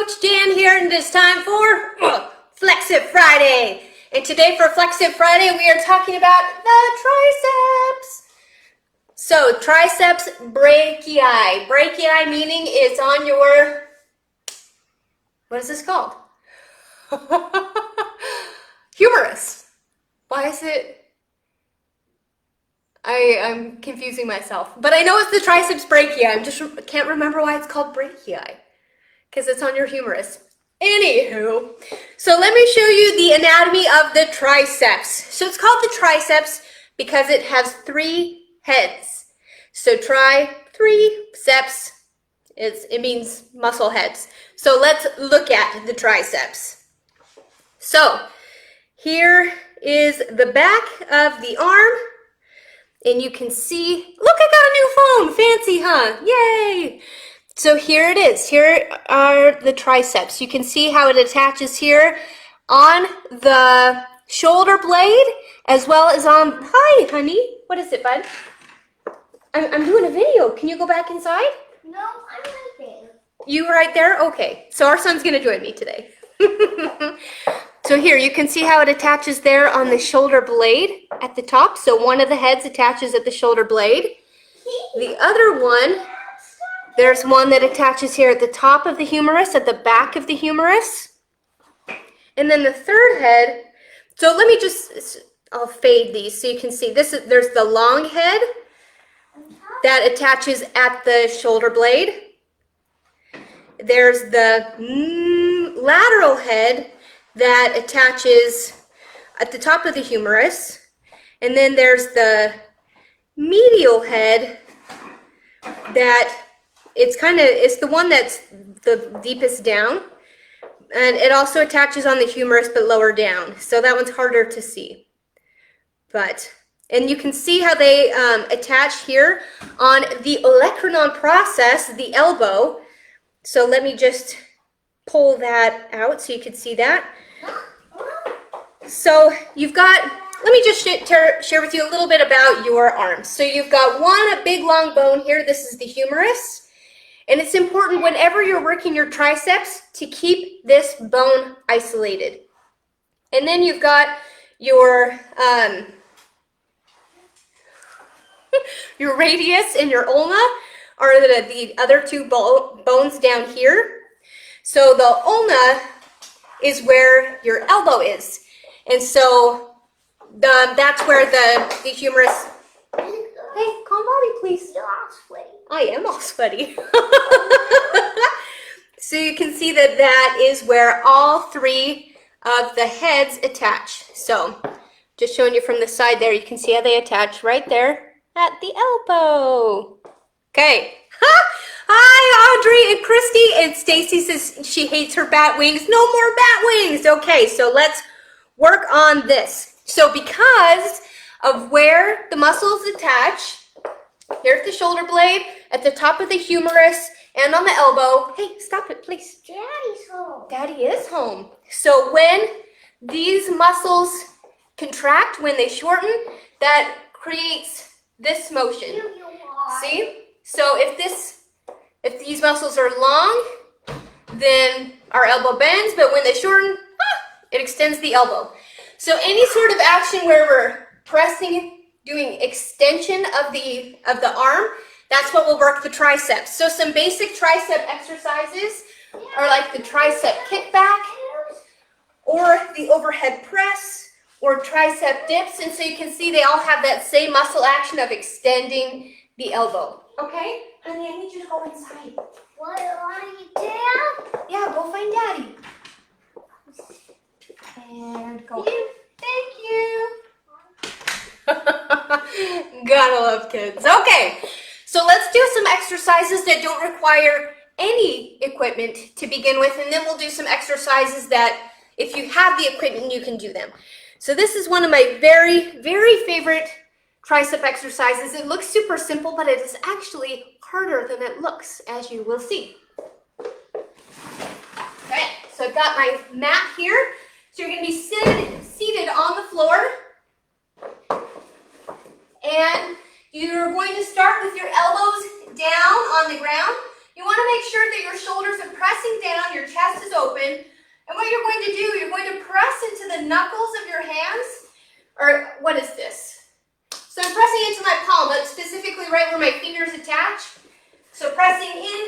Coach Dan here, and it's time for Flex It Friday. And today for Flex It Friday, we are talking about the triceps. So, triceps brachii. Brachii meaning it's on your, what is this called? Humerus. Why is it? I'm confusing myself. But I know it's the triceps brachii. I just can't remember why it's called brachii. Because it's on your humerus. Anywho, so let me show you the anatomy of the triceps. So it's called the triceps because it has 3 heads. So triceps, it means muscle heads. So let's look at the triceps. So here is the back of the arm. And you can see, look, I got a new phone. Fancy, huh? Yay! So here it is. Here are the triceps. You can see how it attaches here on the shoulder blade as well as on, hi, honey. What is it, bud? I'm doing a video. Can you go back inside? No, I'm right there. You right there? Okay. So our son's going to join me today. So here, you can see how it attaches there on the shoulder blade at the top. So one of the heads attaches at the shoulder blade. The other one, there's one that attaches here at the top of the humerus, at the back of the humerus. And then the third head, so let me just, I'll fade these so you can see. There's the long head that attaches at the shoulder blade. There's the lateral head that attaches at the top of the humerus. And then there's the medial head that it's the one that's the deepest down. And it also attaches on the humerus but lower down. So that one's harder to see. And you can see how they attach here on the olecranon process, the elbow. So let me just pull that out so you can see that. So you've got, let me just share with you a little bit about your arms. So you've got a big long bone here. This is the humerus. And it's important whenever you're working your triceps to keep this bone isolated. And then you've got your radius and your ulna are the other 2 bones down here. So the ulna is where your elbow is. And so that's where the humerus. Hey, calm body, please. You're all sweaty. I am all sweaty. So you can see that is where all 3 of the heads attach. So just showing you from the side there, you can see how they attach right there at the elbow. Okay. Hi, Audrey and Christy. And Stacy says she hates her bat wings. No more bat wings. Okay, so let's work on this. So because of where the muscles attach, here at the shoulder blade, at the top of the humerus, and on the elbow. Hey, stop it, please. Daddy's home. Daddy is home. So when these muscles contract, when they shorten, that creates this motion. See? So if these muscles are long, then our elbow bends, but when they shorten, it extends the elbow. So any sort of action where we're pressing, doing extension of the arm, that's what will work the triceps. So some basic tricep exercises are like the tricep kickback, or the overhead press, or tricep dips. And so you can see they all have that same muscle action of extending the elbow. Okay? Honey, I need you to go inside. What are you, Dad? Yeah, go find Daddy. And go. Thank you. Gotta love kids. Okay, so let's do some exercises that don't require any equipment to begin with, and then we'll do some exercises that if you have the equipment, you can do them. So this is one of my very, very favorite tricep exercises. It looks super simple, but it is actually harder than it looks, as you will see. Okay, so I've got my mat here. So you're going to be seated on the floor. And you're going to start with your elbows down on the ground. You want to make sure that your shoulders are pressing down, your chest is is open. And what you're going to do, you're going to press into the knuckles of your hands, or what is this? So I'm pressing into my palm, but specifically right where my fingers attach. So pressing in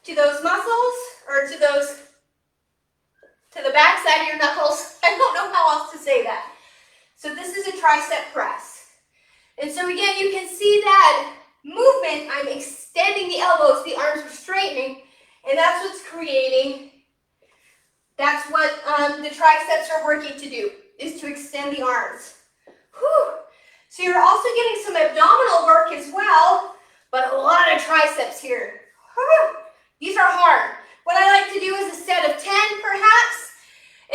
to those muscles, or to the back side of your knuckles. I don't know how else to say that. So this is a tricep press. And so again, you can see that movement. I'm extending the elbows, the arms are straightening, and that's what's creating, that's what the triceps are working to do, is to extend the arms. Whew. So you're also getting some abdominal work as well, but a lot of triceps here. Whew. These are hard. What I like to do is a set of 10 perhaps,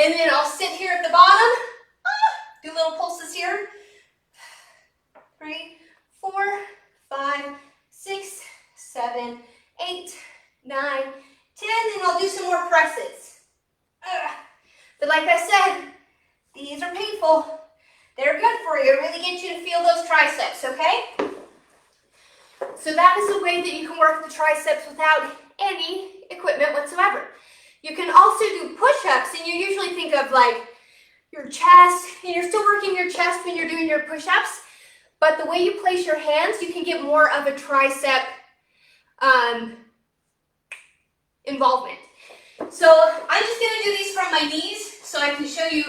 and then I'll sit here at the bottom, do little pulses here. 3, 4, 5, 6, 7, 8, 9, 10, and I'll do some more presses. But like I said, these are painful. They're good for you. It really gets you to feel those triceps, okay? So that is a way that you can work the triceps without any equipment whatsoever. You can also do push-ups, and you usually think of like your chest, and you're still working your chest when you're doing your push-ups, but the way you place your hands, you can get more of a tricep involvement. So I'm just going to do these from my knees so I can show you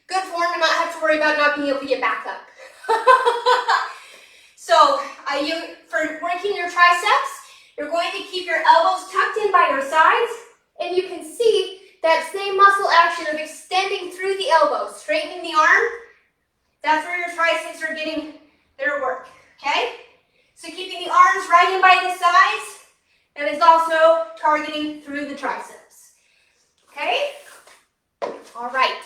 good form and not have to worry about not being able to get back up. So for working your triceps, you're going to keep your elbows tucked in by your sides, and you can see that same muscle action of extending through the elbows, straightening the arm. That's where your triceps are getting their work, okay? So keeping the arms right in by the sides, and is also targeting through the triceps, okay? All right,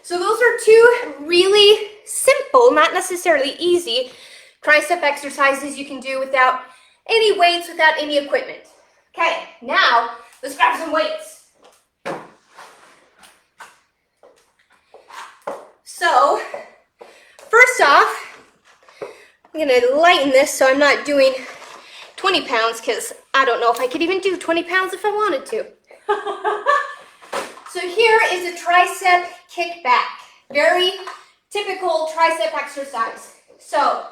so those are two really simple, not necessarily easy, tricep exercises you can do without any weights, without any equipment. Okay, now let's grab some weights. So, first off, I'm going to lighten this so I'm not doing 20 pounds because I don't know if I could even do 20 pounds if I wanted to. So here is a tricep kickback. Very typical tricep exercise. So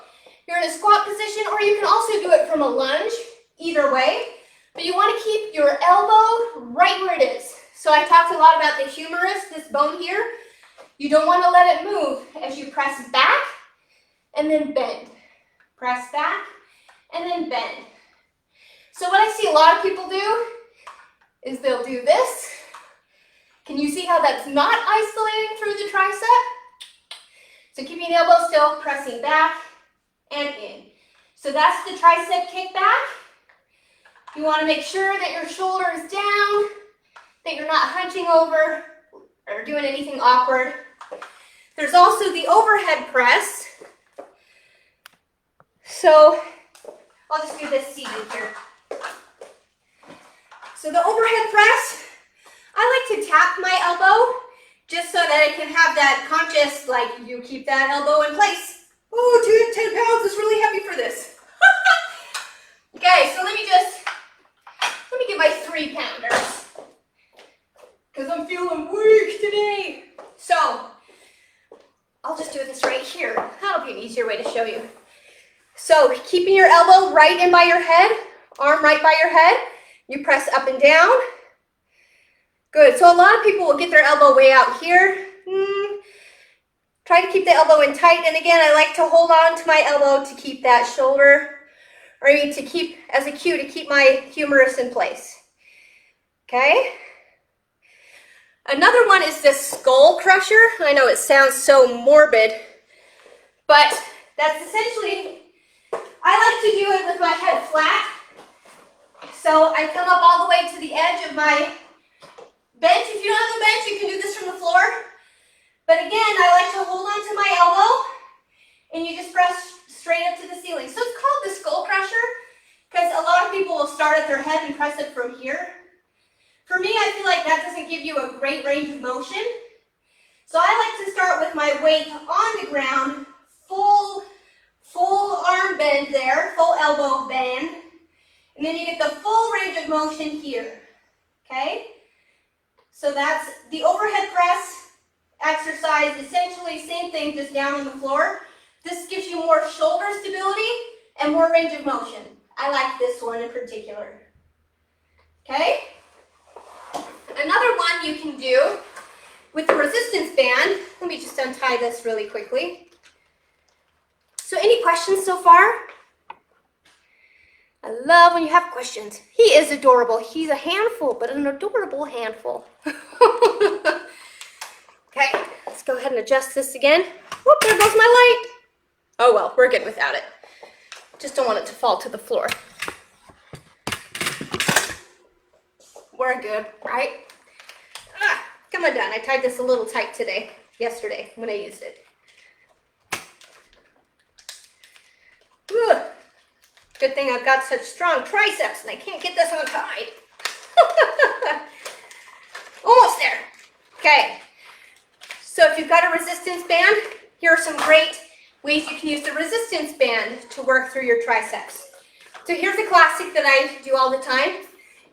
you're in a squat position, or you can also do it from a lunge, either way. But you want to keep your elbow right where it is. So I talked a lot about the humerus, this bone here. You don't want to let it move as you press back and then bend. Press back and then bend. So what I see a lot of people do is they'll do this. Can you see how that's not isolating through the tricep? So keeping the elbow still, pressing back and in. So that's the tricep kickback. You want to make sure that your shoulder is down, that you're not hunching over or doing anything awkward. There's also the overhead press. So I'll just do this seated here. So the overhead press, I like to tap my elbow just so that I can have that conscious, like you keep that elbow in place. Oh, 10 pounds is really heavy for this. Okay, so let me get my 3-pounders because I'm feeling weak today. So I'll just do this right here. That'll be an easier way to show you. So keeping your elbow right in by your head, arm right by your head, you press up and down. Good, so a lot of people will get their elbow way out here. Try to keep the elbow in tight, and again, I like to hold on to my elbow to keep that shoulder, or I mean to keep, as a cue, to keep my humerus in place. Okay? Another one is the skull crusher. I know it sounds so morbid, but that's essentially, I like to do it with my head flat. So I come up all the way to the edge of my bench. If you don't have a bench, you can do this from the floor. But again, I like to hold on to my elbow, and you just press straight up to the ceiling. So it's called the skull crusher because a lot of people will start at their head and press it from here. For me, I feel like that doesn't give you a great range of motion. So I like to start with my weight on the ground, full arm bend there, full elbow bend, and then you get the full range of motion here. Okay? So that's the overhead press exercise, essentially same thing, just down on the floor. This gives you more shoulder stability and more range of motion. I like this one in particular. Okay? Another one you can do with the resistance band, let me just untie this really quickly. So any questions so far? I love when you have questions. He is adorable. He's a handful, but an adorable handful. Okay, let's go ahead and adjust this again. Whoop, there goes my light. Oh well, we're good without it. Just don't want it to fall to the floor. We're good, right? Come on, done. I tied this a little tight yesterday when I used it. Ugh. Good thing I've got such strong triceps and I can't get this untied. Almost there. Okay. So if you've got a resistance band, here are some great ways you can use the resistance band to work through your triceps. So here's a classic that I do all the time.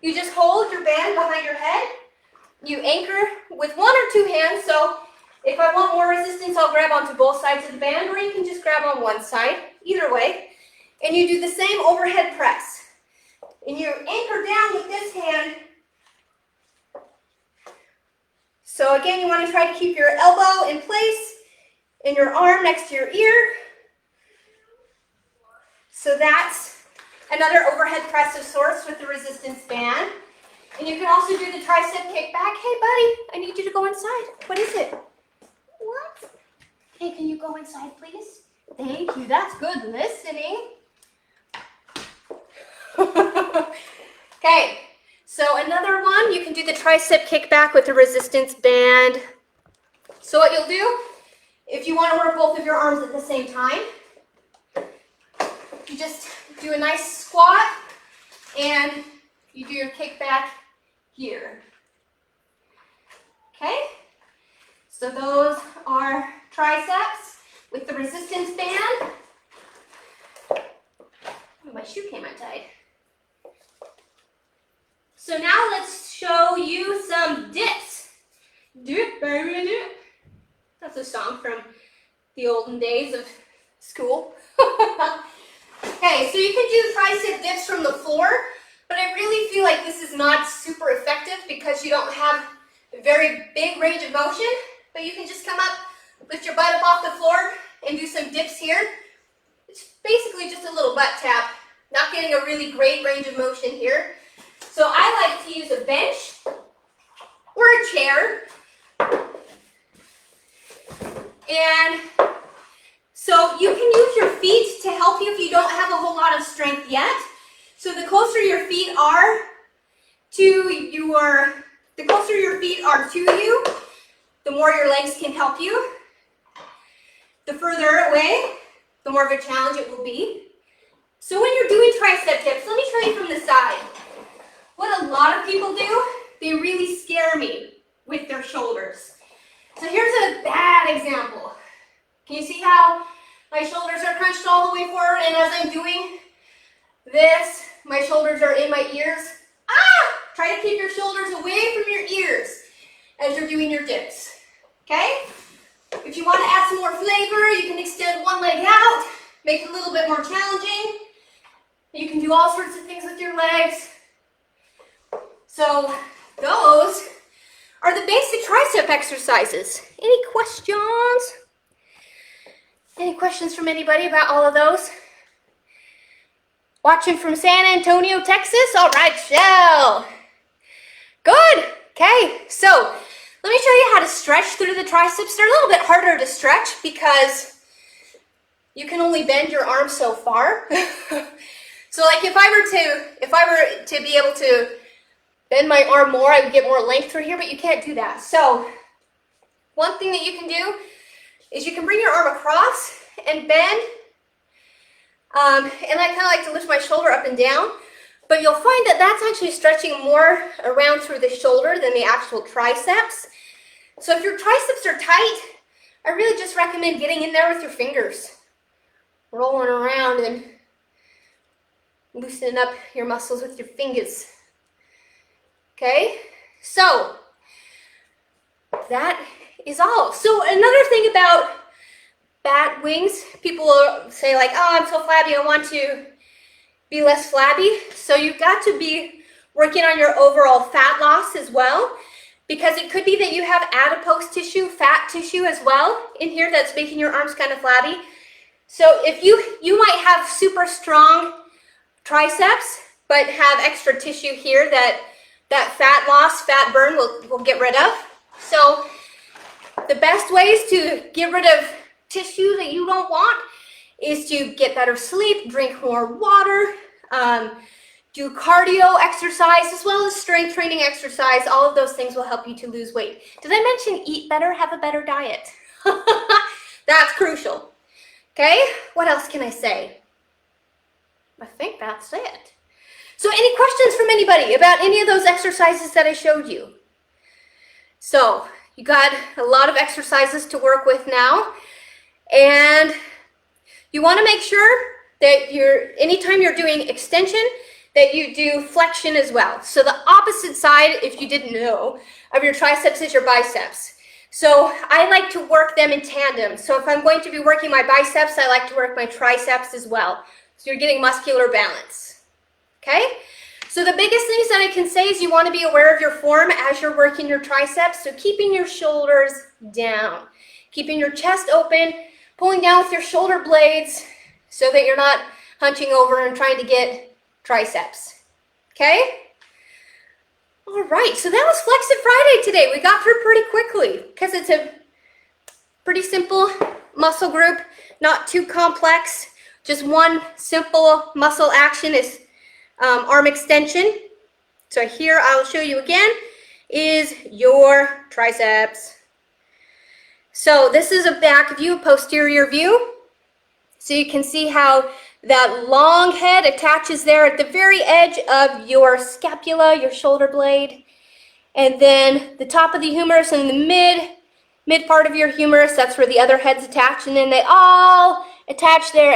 You just hold your band behind your head. You anchor with one or two hands. So if I want more resistance, I'll grab onto both sides of the band, or you can just grab on one side, either way. And you do the same overhead press. And you anchor down with this hand. So again, you want to try to keep your elbow in place and your arm next to your ear. So that's another overhead press of sorts with the resistance band. And you can also do the tricep kickback. Hey buddy, I need you to go inside. What is it? What? Hey, can you go inside, please? Thank you, that's good listening. Okay, so another one, you can do the tricep kickback with the resistance band. So what you'll do, if you want to work both of your arms at the same time, you just do a nice squat and you do your kickback here. Okay, so those are triceps with the resistance band. Oh, my shoe came untied. So now let's show you some dips. Dip, baby, dip. That's a song from the olden days of school. Okay, so you can do tricep dips from the floor, but I really feel like this is not super effective because you don't have a very big range of motion, but you can just come up, lift your butt up off the floor and do some dips here. It's basically just a little butt tap, not getting a really great range of motion here. So I like to use a bench or a chair. And so you can use your feet to help you if you don't have a whole lot of strength yet. So the closer your feet are to you, the more your legs can help you. The further away, the more of a challenge it will be. So when you're doing tricep dips, let me show you from the side. What a lot of people do, they really scare me with their shoulders. So here's a bad example. Can you see how my shoulders are crunched all the way forward, and as I'm doing this, my shoulders are in my ears? Try to keep your shoulders away from your ears as you're doing your dips, okay? If you want to add some more flavor, you can extend one leg out, make it a little bit more challenging. You can do all sorts of things with your legs. So those are the basic tricep exercises. Any questions? Any questions from anybody about all of those? Watching from San Antonio, Texas? All right, Shell. Good. Okay, so let me show you how to stretch through the triceps. They're a little bit harder to stretch because you can only bend your arms so far. So like if I were to be able to bend my arm more, I would get more length through here, but you can't do that. So one thing that you can do is you can bring your arm across and bend. And I kind of like to lift my shoulder up and down, but you'll find that that's actually stretching more around through the shoulder than the actual triceps. So if your triceps are tight, I really just recommend getting in there with your fingers, rolling around and loosening up your muscles with your fingers. Okay, so that is all. So another thing about bat wings, people will say like, oh, I'm so flabby, I want to be less flabby. So you've got to be working on your overall fat loss as well, because it could be that you have adipose tissue, fat tissue as well in here that's making your arms kind of flabby. So if you might have super strong triceps, but have extra tissue here that fat loss, fat burn will get rid of. So the best ways to get rid of tissue that you don't want is to get better sleep, drink more water, do cardio exercise as well as strength training exercise. All of those things will help you to lose weight. Did I mention eat better, have a better diet? That's crucial. Okay, what else can I say? I think that's it. So any questions from anybody about any of those exercises that I showed you? So you got a lot of exercises to work with now, and you want to make sure that anytime you're doing extension, that you do flexion as well. So the opposite side, if you didn't know, of your triceps is your biceps. So I like to work them in tandem. So if I'm going to be working my biceps, I like to work my triceps as well. So you're getting muscular balance. Okay? So the biggest things that I can say is you want to be aware of your form as you're working your triceps. So keeping your shoulders down, keeping your chest open, pulling down with your shoulder blades so that you're not hunching over and trying to get triceps. Okay? All right, so that was Flex It Friday today. We got through pretty quickly because it's a pretty simple muscle group, not too complex. Just one simple muscle action is arm extension. So here I'll show you again is your triceps. So this is a back view, posterior view. So you can see how that long head attaches there at the very edge of your scapula, your shoulder blade. And then the top of the humerus and the mid part of your humerus, that's where the other heads attach. And then they all attach there.